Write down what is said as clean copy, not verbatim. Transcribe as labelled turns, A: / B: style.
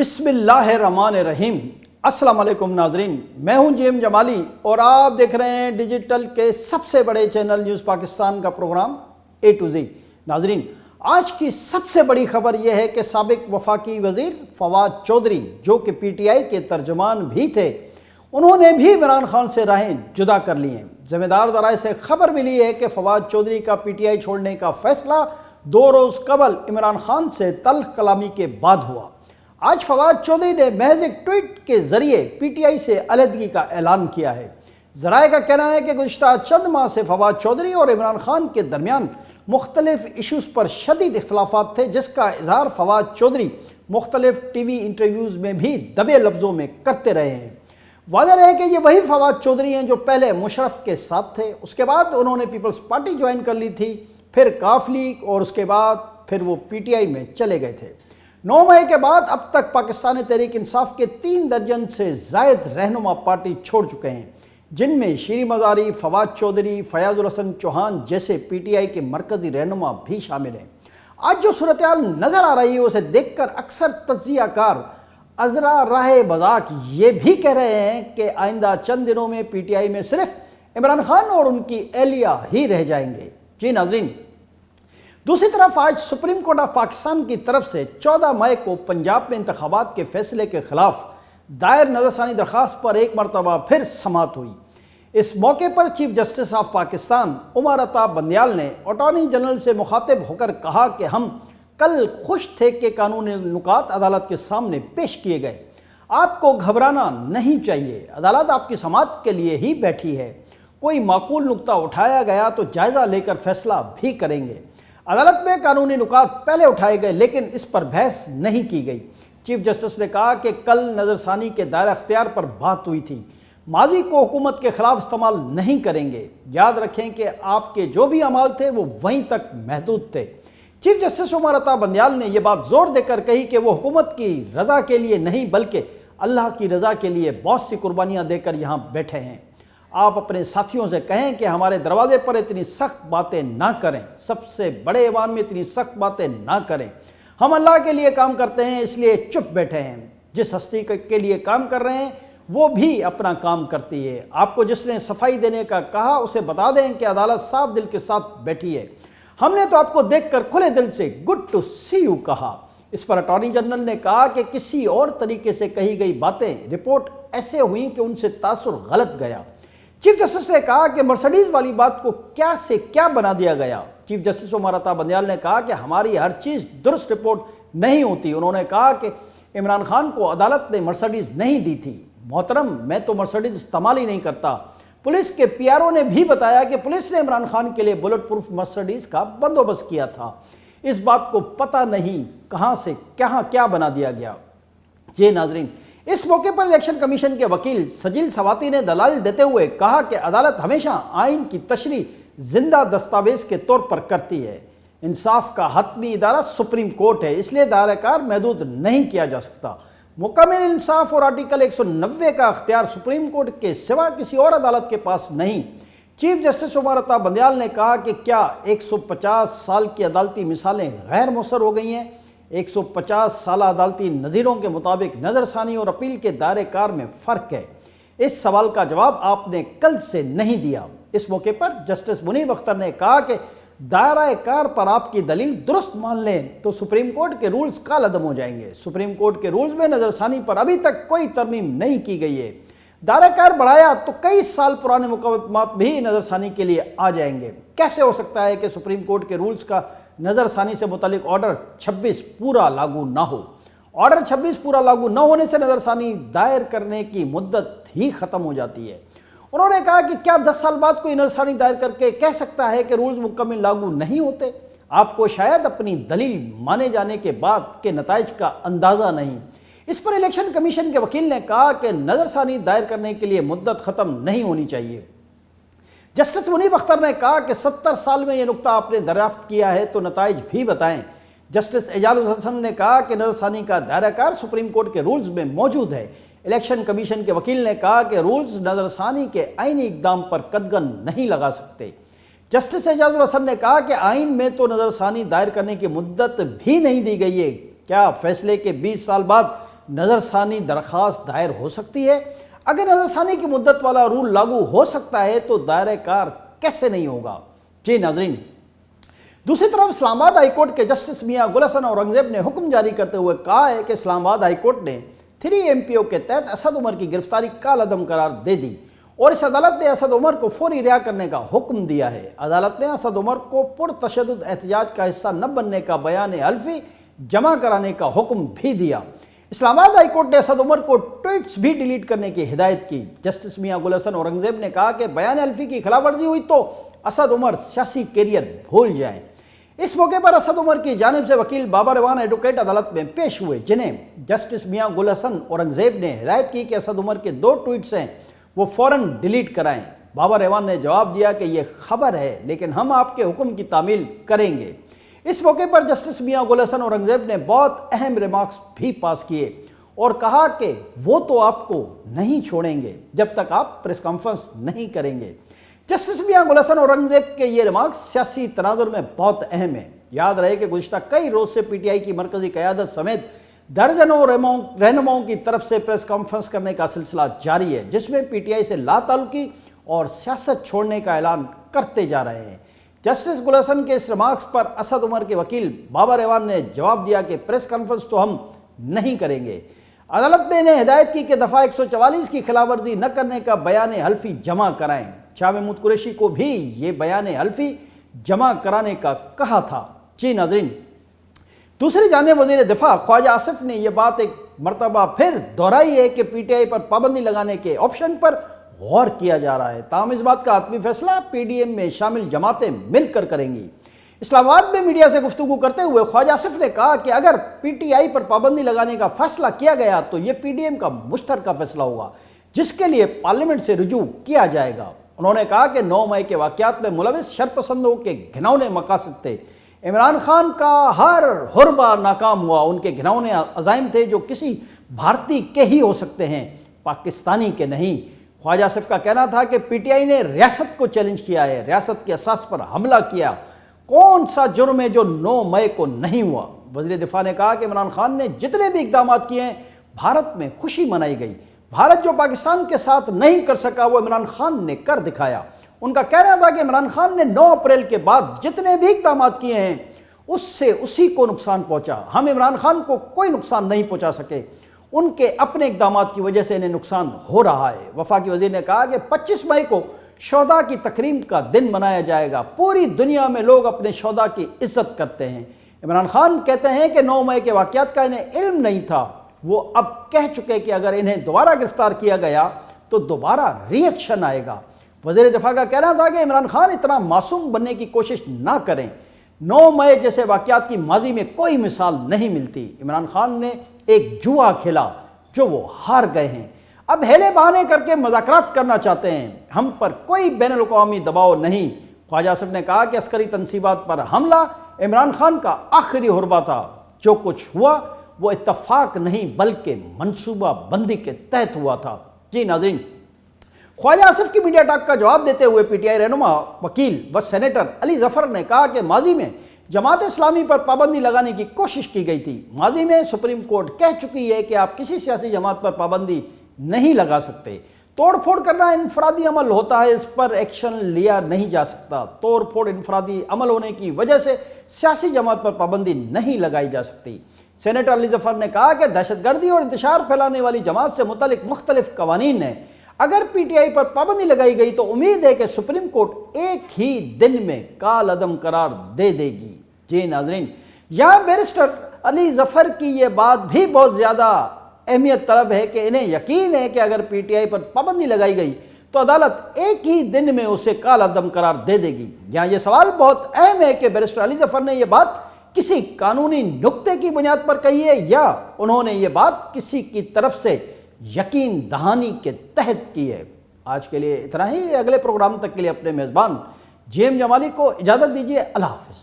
A: بسم اللہ الرحمن الرحیم۔ السلام علیکم ناظرین، میں ہوں جیم جمالی اور آپ دیکھ رہے ہیں ڈیجیٹل کے سب سے بڑے چینل نیوز پاکستان کا پروگرام اے ٹو زی۔ ناظرین، آج کی سب سے بڑی خبر یہ ہے کہ سابق وفاقی وزیر فواد چودھری جو کہ پی ٹی آئی کے ترجمان بھی تھے، انہوں نے بھی عمران خان سے راہیں جدا کر لی ہیں۔ ذمہ دار ذرائع سے خبر ملی ہے کہ فواد چودھری کا پی ٹی آئی چھوڑنے کا فیصلہ 2 روز قبل عمران خان سے تلخ کلامی کے بعد ہوا۔ آج فواد چودھری نے محض ایک ٹویٹ کے ذریعے پی ٹی آئی سے علیحدگی کا اعلان کیا ہے۔ ذرائع کا کہنا ہے کہ گزشتہ چند ماہ سے فواد چودھری اور عمران خان کے درمیان مختلف ایشوز پر شدید اختلافات تھے، جس کا اظہار فواد چودھری مختلف ٹی وی انٹرویوز میں بھی دبے لفظوں میں کرتے رہے ہیں۔ واضح رہے کہ یہ وہی فواد چودھری ہیں جو پہلے مشرف کے ساتھ تھے، اس کے بعد انہوں نے پیپلز پارٹی جوائن کر لی تھی، پھر کاف لیگ اور اس کے بعد پھر وہ پی ٹی آئی میں چلے گئے تھے۔ 9 مئی کے بعد اب تک پاکستان تحریک انصاف کے 3 درجن سے زائد رہنما پارٹی چھوڑ چکے ہیں، جن میں شیریں مزاری، فواد چودھری، فیاض الحسن چوہان جیسے پی ٹی آئی کے مرکزی رہنما بھی شامل ہیں۔ آج جو صورتحال نظر آ رہی ہے اسے دیکھ کر اکثر تجزیہ کار عذرا راہ مذاق یہ بھی کہہ رہے ہیں کہ آئندہ چند دنوں میں پی ٹی آئی میں صرف عمران خان اور ان کی اہلیہ ہی رہ جائیں گے۔ جی ناظرین، دوسری طرف آج سپریم کورٹ آف پاکستان کی طرف سے 14 مئی کو پنجاب میں انتخابات کے فیصلے کے خلاف دائر نظرثانی درخواست پر ایک مرتبہ پھر سماعت ہوئی۔ اس موقع پر chief justice of Pakistan Umar Ata Bandial نے اٹارنی جنرل سے مخاطب ہو کر کہا کہ ہم کل خوش تھے کہ قانونی نکات عدالت کے سامنے پیش کیے گئے۔ آپ کو گھبرانا نہیں چاہیے، عدالت آپ کی سماعت کے لیے ہی بیٹھی ہے۔ کوئی معقول نکتہ اٹھایا گیا تو جائزہ لے کر فیصلہ بھی کریں گے۔ عدالت میں قانونی نکات پہلے اٹھائے گئے لیکن اس پر بحث نہیں کی گئی۔ چیف جسٹس نے کہا کہ کل نظرثانی کے دائرہ اختیار پر بات ہوئی تھی، ماضی کو حکومت کے خلاف استعمال نہیں کریں گے۔ یاد رکھیں کہ آپ کے جو بھی اعمال تھے وہ وہیں تک محدود تھے۔ چیف جسٹس عمر عطا بندیال نے یہ بات زور دے کر کہی کہ وہ حکومت کی رضا کے لیے نہیں بلکہ اللہ کی رضا کے لیے بہت سی قربانیاں دے کر یہاں بیٹھے ہیں۔ آپ اپنے ساتھیوں سے کہیں کہ ہمارے دروازے پر اتنی سخت باتیں نہ کریں، سب سے بڑے ایوان میں اتنی سخت باتیں نہ کریں۔ ہم اللہ کے لیے کام کرتے ہیں، اس لیے چپ بیٹھے ہیں۔ جس ہستی کے لیے کام کر رہے ہیں وہ بھی اپنا کام کرتی ہے۔ آپ کو جس نے صفائی دینے کا کہا اسے بتا دیں کہ عدالت صاف دل کے ساتھ بیٹھی ہے۔ ہم نے تو آپ کو دیکھ کر کھلے دل سے گڈ ٹو سی یو کہا۔ اس پر اٹارنی جنرل نے کہا کہ کسی اور طریقے سے کہی گئی باتیں رپورٹ ایسے ہوئیں کہ ان سے تاثر غلط گیا۔ چیف جسٹس نے کہا کہ مرسڈیز والی بات کو کیا سے کیا بنا دیا گیا۔ چیف جسٹس عمر عطا بندیال نے کہا کہ ہماری ہر چیز درست رپورٹ نہیں ہوتی۔ انہوں نے کہا کہ عمران خان کو عدالت نے مرسڈیز نہیں دی تھی۔ محترم، میں تو مرسڈیز استعمال ہی نہیں کرتا۔ پولیس کے پی آر او نے بھی بتایا کہ پولیس نے عمران خان کے لیے بلٹ پروف مرسڈیز کا بندوبست کیا تھا۔ اس بات کو پتہ نہیں کہاں سے کہاں کیا بنا دیا گیا۔ جی ناظرین، اس موقع پر الیکشن کمیشن کے وکیل سجل سواتی نے دلائل دیتے ہوئے کہا کہ عدالت ہمیشہ آئین کی تشریح زندہ دستاویز کے طور پر کرتی ہے۔ انصاف کا حتمی ادارہ سپریم کورٹ ہے، اس لیے دائرہ کار محدود نہیں کیا جا سکتا۔ مکمل انصاف اور آرٹیکل 190 کا اختیار سپریم کورٹ کے سوا کسی اور عدالت کے پاس نہیں۔ چیف جسٹس عمر عطا بندیال نے کہا کہ کیا 150 سال کی عدالتی مثالیں غیر مؤثر ہو گئی ہیں؟ 150 سالہ عدالتی نظیروں کے مطابق نظر ثانی اور اپیل کے دائرہ کار میں فرق ہے۔ اس سوال کا جواب آپ نے کل سے نہیں دیا۔ اس موقع پر جسٹس منیب اختر نے کہا کہ دائرہ کار پر آپ کی دلیل درست مان لیں تو سپریم کورٹ کے رولز کال عدم ہو جائیں گے۔ سپریم کورٹ کے رولز میں نظر ثانی پر ابھی تک کوئی ترمیم نہیں کی گئی ہے۔ دائرہ کار بڑھایا تو کئی سال پرانے مقدمات بھی نظر ثانی کے لیے آ جائیں گے۔ کیسے ہو سکتا ہے کہ سپریم کورٹ کے رولز کا نظر ثانی سے متعلق آرڈر 26 پورا لاگو نہ ہو؟ آرڈر 26 پورا لاگو نہ ہونے سے نظر ثانی دائر کرنے کی مدت ہی ختم ہو جاتی ہے۔ انہوں نے کہا کہ کیا 10 سال بعد کوئی نظر ثانی دائر کر کے کہہ سکتا ہے کہ رولز مکمل لاگو نہیں ہوتے؟ آپ کو شاید اپنی دلیل مانے جانے کے بعد کے نتائج کا اندازہ نہیں۔ اس پر الیکشن کمیشن کے وکیل نے کہا کہ نظر ثانی دائر کرنے کے لیے مدت ختم نہیں ہونی چاہیے۔ جسٹس منیب اختر نے کہا کہ 70 سال میں یہ نقطہ آپ نے دریافت کیا ہے تو نتائج بھی بتائیں۔ جسٹس اعجاز الحسن نے کہا کہ نظر ثانی کا دائرہ کار سپریم کورٹ کے رولز میں موجود ہے۔ الیکشن کمیشن کے وکیل نے کہا کہ رولز نظر ثانی کے آئینی اقدام پر قدغن نہیں لگا سکتے۔ جسٹس اعجاز الحسن نے کہا کہ آئین میں تو نظر ثانی دائر کرنے کی مدت بھی نہیں دی گئی ہے۔ کیا فیصلے کے 20 سال بعد نظر ثانی درخواست دائر ہو سکتی ہے؟ اگر نظر ثانی کی مدت والا رول لاگو ہو سکتا ہے تو دائرہ کار کیسے نہیں ہوگا؟ جی ناظرین، دوسری طرف اسلام آباد ہائی کورٹ کے جسٹس میاں گل حسن اورنگزیب نے حکم جاری کرتے ہوئے کہا ہے کہ اسلام آباد ہائی کورٹ نے 3 MPO کے تحت اسد عمر کی گرفتاری کالعدم قرار دے دی اور اس عدالت نے اسد عمر کو فوری رہا کرنے کا حکم دیا ہے۔ عدالت نے اسد عمر کو پرتشدد احتجاج کا حصہ نہ بننے کا بیان حلفی جمع کرانے کا حکم بھی دیا۔ اسلام آباد ہائی کورٹ نے اسد عمر کو ٹویٹس بھی ڈیلیٹ کرنے کی ہدایت کی۔ جسٹس میاں گل حسن اورنگزیب نے کہا کہ بیان حلفی کی خلاف ورزی ہوئی تو اسد عمر سیاسی کیریئر بھول جائیں۔ اس موقع پر اسد عمر کی جانب سے وکیل بابر ایوان ایڈوکیٹ عدالت میں پیش ہوئے، جنہیں جسٹس میاں گل حسن اورنگزیب نے ہدایت کی کہ اسد عمر کے 2 ٹویٹس ہیں وہ فوراً ڈیلیٹ کرائیں۔ بابر ایوان نے جواب دیا کہ یہ خبر ہے لیکن ہم آپ کے حکم کی تعمیل کریں گے۔ اس موقع پر جسٹس میاں گل حسن اورنگزیب نے بہت اہم ریمارکس بھی پاس کیے اور کہا کہ وہ تو آپ کو نہیں چھوڑیں گے جب تک آپ پریس کانفرنس نہیں کریں گے۔ جسٹس میاں گل حسن اورنگزیب کے یہ ریمارکس سیاسی تناظر میں بہت اہم ہیں۔ یاد رہے کہ گزشتہ کئی روز سے PTI کی مرکزی قیادت سمیت درجنوں رہنماؤں کی طرف سے پریس کانفرنس کرنے کا سلسلہ جاری ہے، جس میں PTI سے لا تعلقی اور سیاست چھوڑنے کا اعلان کرتے جا رہے ہیں۔ جسٹس گل حسن کے اس ریمارکس پر اسد عمر کے وکیل بابر ایوان نے جواب دیا کہ پریس کانفرنس تو ہم نہیں کریں گے۔ عدالت نے انہیں ہدایت کی کہ دفعہ 144 کی خلاف ورزی نہ کرنے کا بیان حلفی جمع کرائیں۔ شاہ محمود قریشی کو بھی یہ بیان حلفی جمع کرانے کا کہا تھا۔ جی ناظرین، دوسری جانب وزیر دفاع خواجہ آصف نے یہ بات ایک مرتبہ پھر دہرائی ہے کہ PTI پر پابندی لگانے کے آپشن پر غور کیا جا رہا ہے، تاہم اس بات کا حتمی فیصلہ PDM میں شامل جماعتیں مل کر کریں گی۔ اسلام آباد میں میڈیا سے گفتگو کرتے ہوئے خواجہ آصف نے کہا کہ اگر PTI پر پابندی لگانے کا فیصلہ کیا گیا تو یہ PDM کا مشترکہ فیصلہ ہوگا جس کے لیے پارلیمنٹ سے رجوع کیا جائے گا۔ انہوں نے کہا کہ 9 مئی کے واقعات میں ملوث شرپسندوں کے گھناؤنے مقاصد تھے۔ عمران خان کا ہر حربہ ناکام ہوا، ان کے گھناؤنے عزائم تھے جو کسی بھارتی کے ہی ہو سکتے ہیں، پاکستانی کے نہیں۔ خواجہ آصف کا کہنا تھا کہ PTI نے ریاست کو چیلنج کیا ہے، ریاست کے اساس پر حملہ کیا، کون سا جرم ہے جو 9 مئی کو نہیں ہوا؟ وزیر دفاع نے کہا کہ عمران خان نے جتنے بھی اقدامات کیے ہیں بھارت میں خوشی منائی گئی، بھارت جو پاکستان کے ساتھ نہیں کر سکا وہ عمران خان نے کر دکھایا۔ ان کا کہنا تھا کہ عمران خان نے 9 اپریل کے بعد جتنے بھی اقدامات کیے ہیں اس سے اسی کو نقصان پہنچا، ہم عمران خان کو کوئی نقصان نہیں پہنچا سکے، ان کے اپنے اقدامات کی وجہ سے انہیں نقصان ہو رہا ہے۔ وفاقی وزیر نے کہا کہ 25 مئی کو شہداء کی تکریم کا دن منایا جائے گا، پوری دنیا میں لوگ اپنے شہداء کی عزت کرتے ہیں۔ عمران خان کہتے ہیں کہ 9 مئی کے واقعات کا انہیں علم نہیں تھا، وہ اب کہہ چکے کہ اگر انہیں دوبارہ گرفتار کیا گیا تو دوبارہ ری ایکشن آئے گا۔ وزیر دفاع کا کہنا تھا کہ عمران خان اتنا معصوم بننے کی کوشش نہ کریں، 9 مئی جیسے واقعات کی ماضی میں کوئی مثال نہیں ملتی۔ عمران خان نے ایک جوا کھیلا جو وہ ہار گئے ہیں، اب ہیلے بہانے کر کے مذاکرات کرنا چاہتے ہیں، ہم پر کوئی بین الاقوامی دباؤ نہیں۔ خواجہ آصف نے کہا کہ عسکری تنصیبات پر حملہ عمران خان کا آخری حربہ تھا، جو کچھ ہوا وہ اتفاق نہیں بلکہ منصوبہ بندی کے تحت ہوا تھا۔ جی ناظرین، خواجہ آصف کی میڈیا ٹاک کا جواب دیتے ہوئے PTI رہنما وکیل و سینیٹر علی ظفر نے کہا کہ ماضی میں جماعت اسلامی پر پابندی لگانے کی کوشش کی گئی تھی، ماضی میں سپریم کورٹ کہہ چکی ہے کہ آپ کسی سیاسی جماعت پر پابندی نہیں لگا سکتے، توڑ پھوڑ کرنا انفرادی عمل ہوتا ہے، اس پر ایکشن لیا نہیں جا سکتا، توڑ پھوڑ انفرادی عمل ہونے کی وجہ سے سیاسی جماعت پر پابندی نہیں لگائی جا سکتی۔ سینیٹر علی ظفر نے کہا کہ دہشت گردی اور انتشار پھیلانے والی جماعت سے متعلق مختلف قوانین ہیں، اگر PTI پر پابندی لگائی گئی تو امید ہے کہ سپریم کورٹ ایک ہی دن میں کالعدم قرار دے دے گی۔ جی ناظرین، یہاں بیرسٹر علی ظفر کی یہ بات بھی بہت زیادہ اہمیت طلب ہے کہ انہیں یقین ہے کہ اگر PTI پر پابندی لگائی گئی تو عدالت ایک ہی دن میں اسے کالعدم قرار دے دے گی۔ یہاں یہ سوال بہت اہم ہے کہ بیرسٹر علی ظفر نے یہ بات کسی قانونی نقطے کی بنیاد پر کہی ہے یا انہوں نے یہ بات کسی کی طرف سے یقین دہانی کے تحت کی ہے۔ آج کے لیے اتنا ہی، اگلے پروگرام تک کے لیے اپنے میزبان جیم جمالی کو اجازت دیجیے۔ اللہ حافظ۔